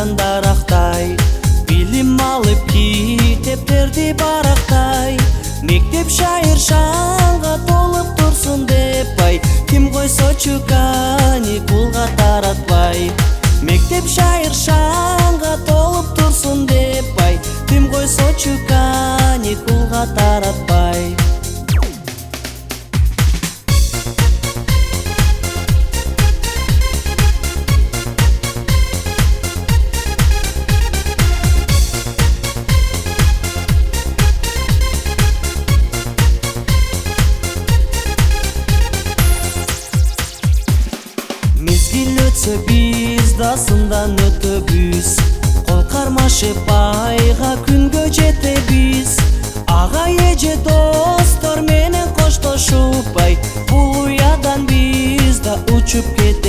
алтын дарақтай, билим алып китептерди барақтай. Мектеп шайыр шаңға толып тұрсын деп ай, ким койсочу каникулга таратпай. Мектеп шайыр шаңға толып тұрсын деп ай, ким койсочу каникулга таратпай. Мезгил өтсө биз дасындан өтөбүз, кол кармашып айга күнгө жетебиз. Ага эже достор менен коштошуп ай, бул уядан биз да учуп кетебиз.